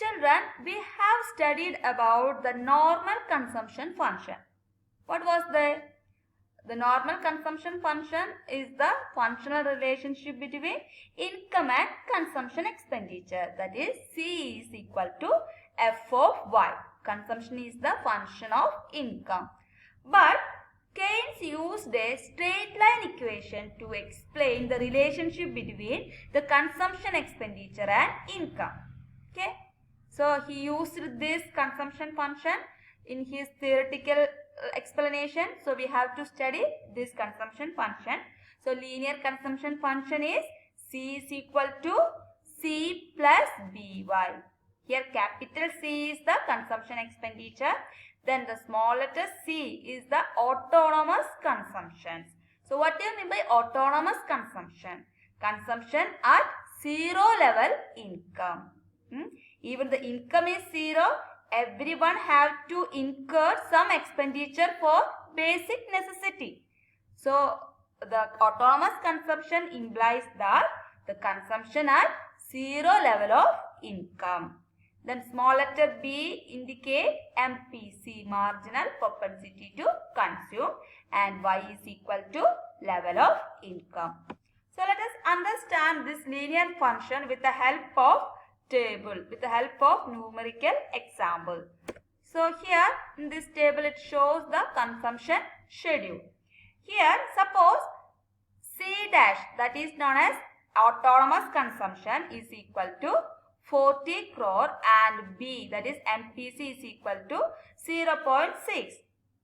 Children, we have studied about the normal consumption function. What was the normal consumption function is the functional relationship between income and consumption expenditure. That is, C is equal to F of Y. Consumption is the function of income. But Keynes used a straight line equation to explain the relationship between the consumption expenditure and income. Okay. So he used this consumption function in his theoretical explanation. So we have to study this consumption function. So linear consumption function is C is equal to C plus BY. Here capital C is the consumption expenditure. Then the small letter c is the autonomous consumptions. So what do you mean by autonomous consumption? Consumption at zero level income. Even the income is zero, everyone have to incur some expenditure for basic necessity. So the autonomous consumption implies that the consumption at zero level of income. Then small letter b indicate MPC, marginal propensity to consume, and y is equal to level of income. So let us understand this linear function with the help of table, with the help of numerical example. So here in this table it shows the consumption schedule. Here suppose C dash, that is known as autonomous consumption, is equal to 40 crore and B, that is MPC, is equal to 0.6.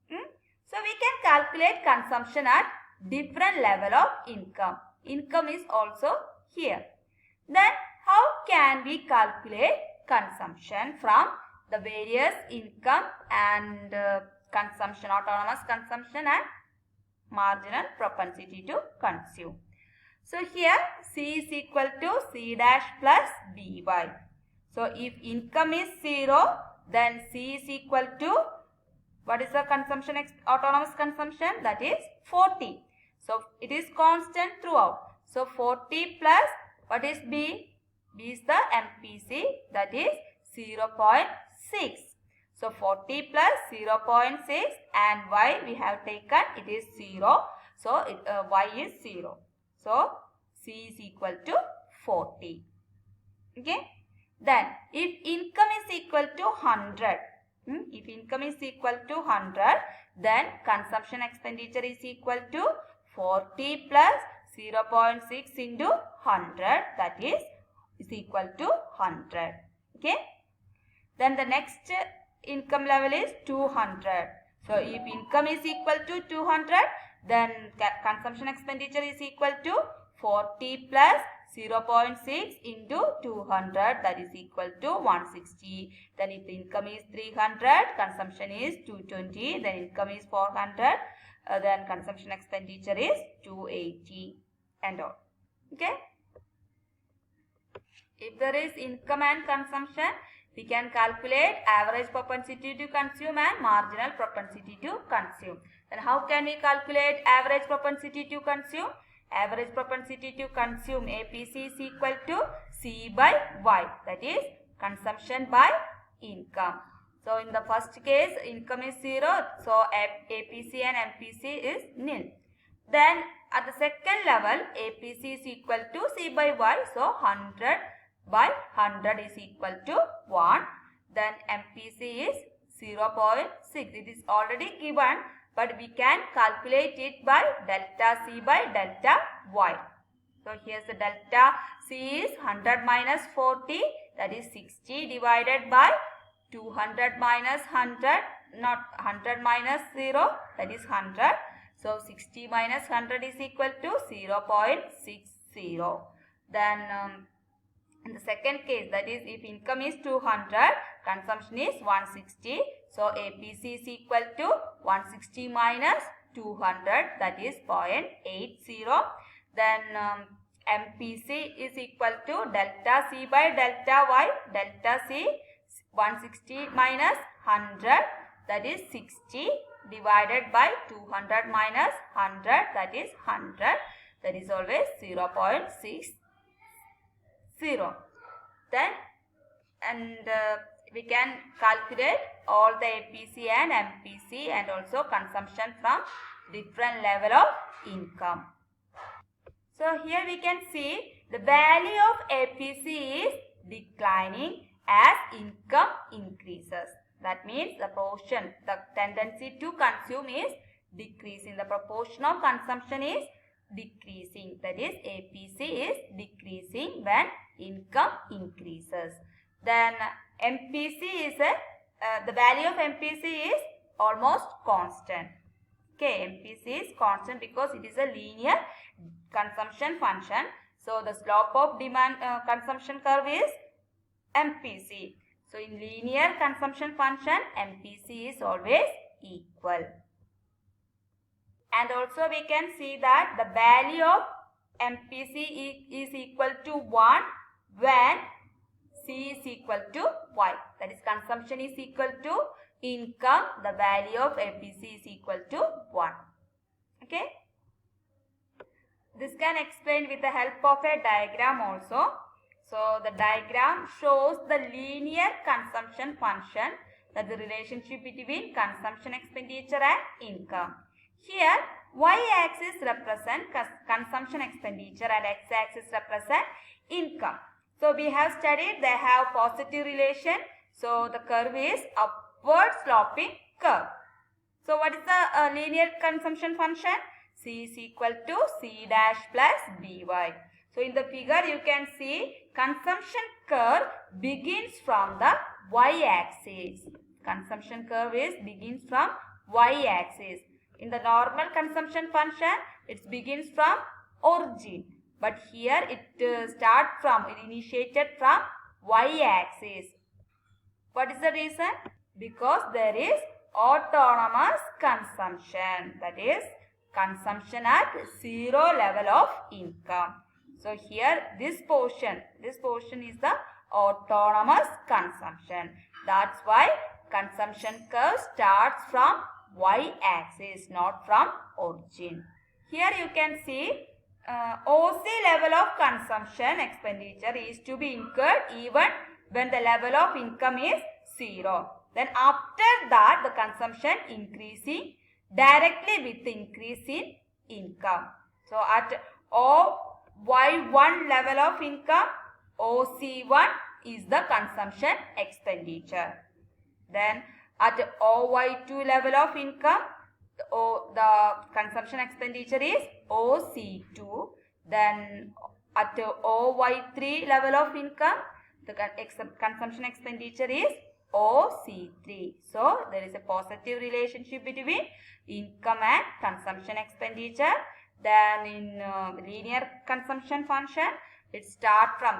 So we can calculate consumption at different level of income. Income is also here. Then how can we calculate consumption from the various income and consumption, autonomous consumption and marginal propensity to consume? So here C is equal to C dash plus BY. So if income is 0, then C is equal to, what is the consumption, autonomous consumption? That is 40. So it is constant throughout. So 40 plus, what is B? B is the MPC, that is 0.6. So 40 plus 0.6 and Y we have taken, it is 0. So Y is 0. So C is equal to 40. Okay. Then if income is equal to 100, if income is equal to 100, then consumption expenditure is equal to 40 plus 0.6 into 100, that is equal to 100. Okay. Then the next income level is 200. So if income is equal to 200, then consumption expenditure is equal to 40 plus 0.6 into 200, that is equal to 160. Then if the income is 300, consumption is 220. Then income is 400, then consumption expenditure is 280 and all. Okay. If there is income and consumption, we can calculate average propensity to consume and marginal propensity to consume. Then how can we calculate average propensity to consume? Average propensity to consume, APC, is equal to C by Y, that is consumption by income. So in the first case income is 0, so APC and MPC is nil. Then at the second level APC is equal to C by Y, so 100 by 100 is equal to 1. Then MPC is 0.6. It is already given, but we can calculate it by delta C by delta Y. So here's the delta C is 100 minus 40, that is 60, divided by 200 minus 100, not 100 minus 0, that is 100. So 60 minus 100 is equal to 0.60. Then in the second case, that is if income is 200, consumption is 160. So APC is equal to 160 minus 200, that is 0.80. Then MPC is equal to delta C by delta Y. Delta C 160 minus 100, that is 60, divided by 200 minus 100, that is 100. That is always 0.60. Then and we can calculate all the APC and MPC and also consumption from different level of income. So here we can see the value of APC is declining as income increases. That means the portion, the tendency to consume is decreasing. The proportion of consumption is decreasing. That is, APC is decreasing when income increases. Then MPC is the value of MPC is almost constant. Okay, MPC is constant because it is a linear consumption function. So the slope of demand consumption curve is MPC. So in linear consumption function, MPC is always equal. And also we can see that the value of MPC is equal to 1 when C is equal to Y. That is, consumption is equal to income. The value of MPC is equal to 1. Okay. This can explain with the help of a diagram also. So the diagram shows the linear consumption function, that the relationship between consumption expenditure and income. Here y-axis represents consumption expenditure and x-axis represents income. So we have studied they have positive relation. So the curve is upward sloping curve. So what is the linear consumption function? C is equal to C dash plus dy. So in the figure you can see consumption curve begins from the y-axis. Consumption curve begins from y-axis. In the normal consumption function, it begins from origin. But here it initiated from y-axis. What is the reason? Because there is autonomous consumption. That is, consumption at zero level of income. So here this portion is the autonomous consumption. That's why consumption curve starts from y-axis, not from origin. Here you can see OC level of consumption expenditure is to be incurred even when the level of income is 0. Then after that the consumption increasing directly with the increase in income. So at OY1 level of income, OC1 is the consumption expenditure. Then at OY2 level of income, the consumption expenditure is OC2. Then at OY3 level of income, the consumption expenditure is OC3. So there is a positive relationship between income and consumption expenditure. Then in linear consumption function, it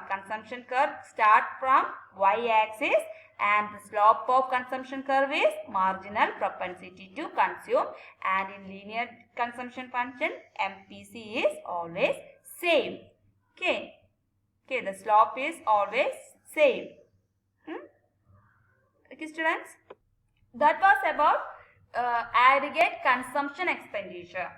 consumption curve start from y-axis, and the slope of consumption curve is marginal propensity to consume, and in linear consumption function MPC is always same. Okay, the slope is always same. Okay students, that was about aggregate consumption expenditure.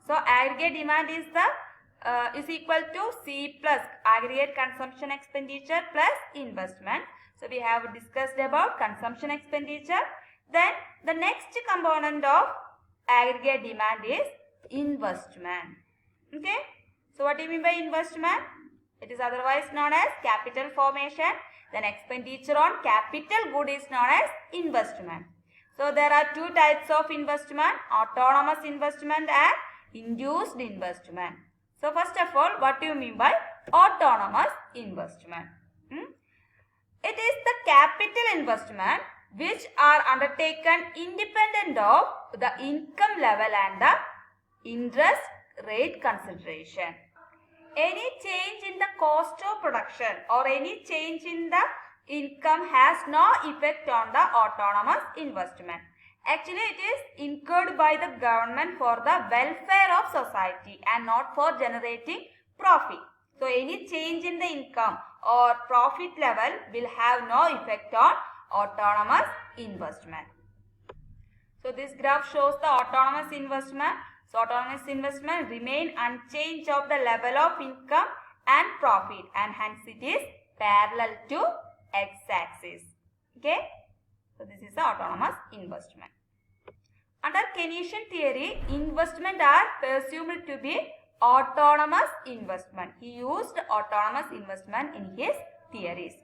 So aggregate demand is equal to C plus aggregate consumption expenditure plus investment. So we have discussed about consumption expenditure. Then the next component of aggregate demand is investment. Okay. So what do you mean by investment? It is otherwise known as capital formation. Then expenditure on capital good is known as investment. So there are two types of investment: autonomous investment and induced investment. So first of all, what do you mean by autonomous investment? It is the capital investment which are undertaken independent of the income level and the interest rate consideration. Any change in the cost of production or any change in the income has no effect on the autonomous investment. Actually, it is incurred by the government for the welfare of society and not for generating profit. So, any change in the income or profit level will have no effect on autonomous investment. So, this graph shows the autonomous investment. So, autonomous investment remain unchanged of the level of income and profit, and hence it is parallel to x-axis. Okay. So this is the autonomous investment. Under Keynesian theory, investment are presumed to be autonomous investment. He used autonomous investment in his theories.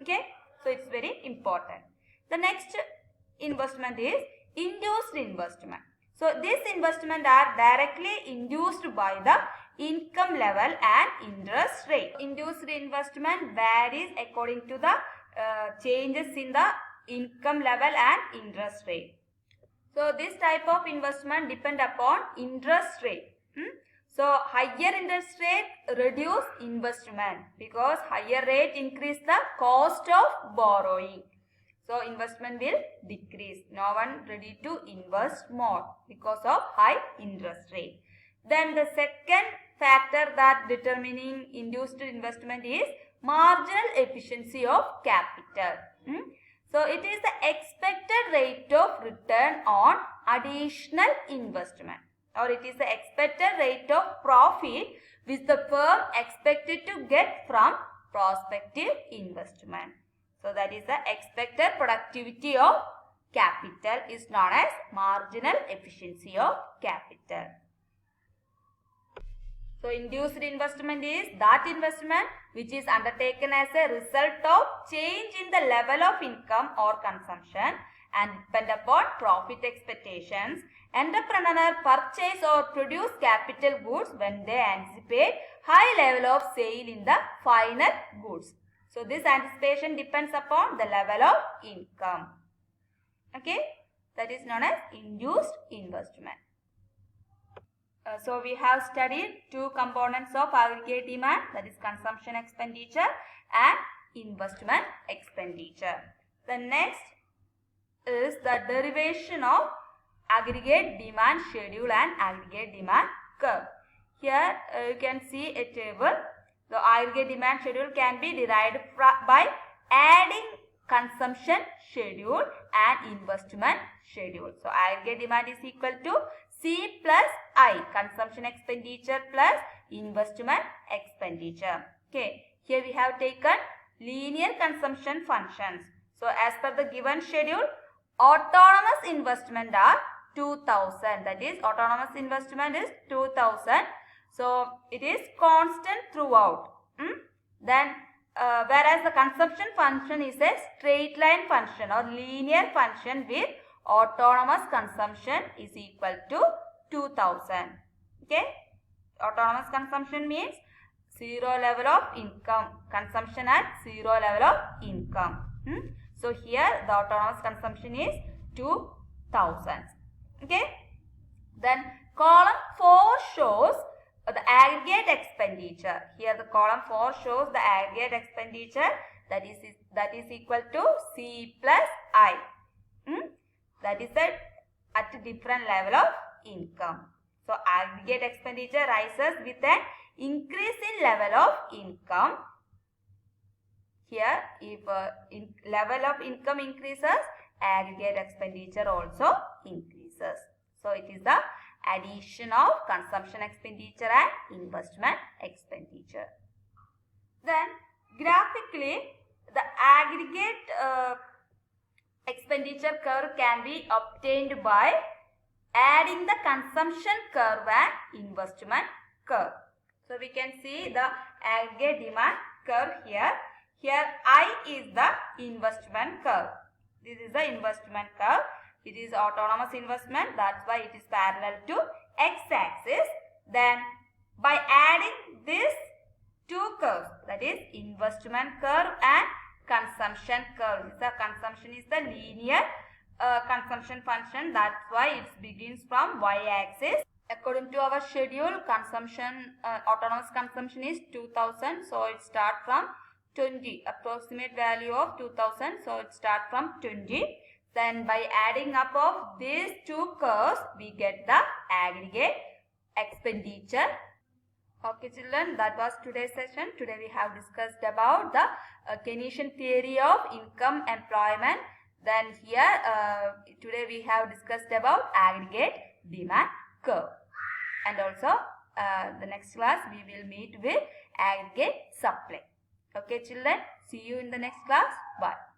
Okay. So it's very important. The next investment is induced investment. So these investment are directly induced by the income level and interest rate. Induced investment varies according to the changes in the income level and interest rate. So this type of investment depend upon interest rate. So higher interest rate reduce investment because higher rate increase the cost of borrowing. So investment will decrease. No one ready to invest more because of high interest rate. Then the second factor that determining induced investment is marginal efficiency of capital. So it is the expected rate of return on additional investment, or it is the expected rate of profit which the firm expected to get from prospective investment. So that is the expected productivity of capital is known as marginal efficiency of capital. So induced investment is that investment which is undertaken as a result of change in the level of income or consumption and depend upon profit expectations. Entrepreneur purchase or produce capital goods when they anticipate high level of sale in the final goods. So this anticipation depends upon the level of income. Okay, that is known as induced investment. So we have studied two components of aggregate demand, that is consumption expenditure and investment expenditure. The next is the derivation of aggregate demand schedule and aggregate demand curve. Here you can see a table. The aggregate demand schedule can be derived by adding consumption schedule and investment schedule. So aggregate demand is equal to C plus I, consumption expenditure plus investment expenditure. Okay, here we have taken linear consumption functions. So as per the given schedule, autonomous investment are 2000, that is autonomous investment is 2000. So it is constant throughout. Then whereas the consumption function is a straight line function or linear function with autonomous consumption is equal to 2000. Okay, autonomous consumption means zero level of income, consumption at zero level of income. So here the autonomous consumption is 2000. Okay, then column 4 shows the aggregate expenditure. Here the column 4 shows the aggregate expenditure, that is equal to C plus I. That is at a different level of income. So aggregate expenditure rises with an increase in level of income. Here if level of income increases, aggregate expenditure also increases. So it is the addition of consumption expenditure and investment expenditure. Then graphically the aggregate expenditure curve can be obtained by adding the consumption curve and investment curve. So we can see the aggregate demand curve here. Here I is the investment curve. This is the investment curve. It is autonomous investment, that's why it is parallel to x-axis. Then by adding these two curves, that is investment curve and consumption curve. The consumption is the linear consumption function, that's why it begins from y-axis. According to our schedule, consumption autonomous consumption is 2000, so it starts from 20, approximate value of 2000, so it starts from 20. Then by adding up of these two curves, we get the aggregate expenditure. Okay children, that was today's session. Today we have discussed about the Keynesian theory of income employment. Then here today we have discussed about aggregate demand curve. And also the next class we will meet with aggregate supply. Okay children, See you in the next class. Bye.